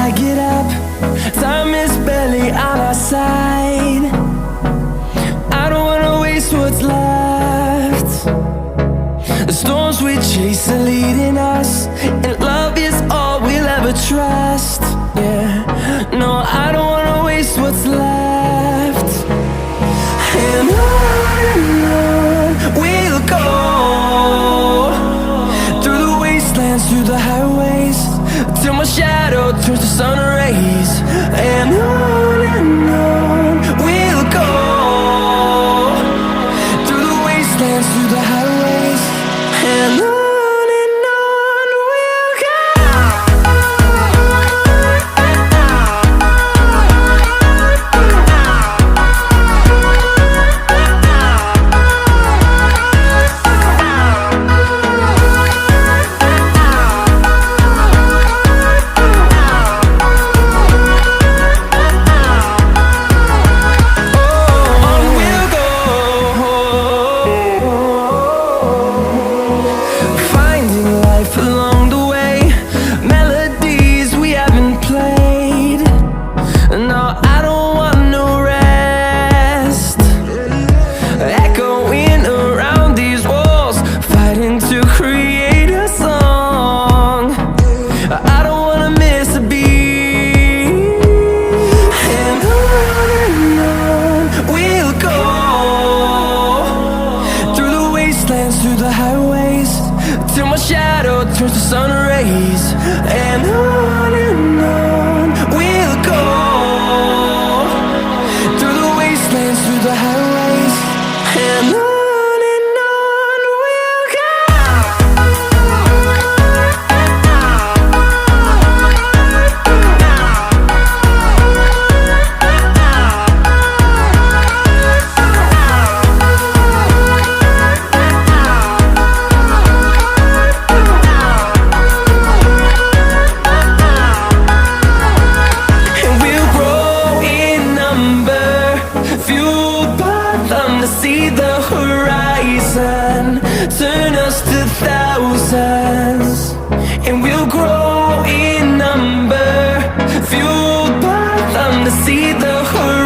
I get up, time is barely on our side. I don't wanna waste what's left. The storms we chase are leading us, and love is all we'll ever trust. Yeah, no, I don't wanna waste what's left. And on we'll go, through the wastelands, through the highways, till my shadow turns to sun rays. And on we'll go, through the wastelands, through the highways, and on we'll go. Through the highways, till my shadow turns to sun rays. And on we'll go, through the wastelands, through the highways, and on we'll go. To see the horizon turn us to thousands, and we'll grow in number, fueled by them to see the horizon.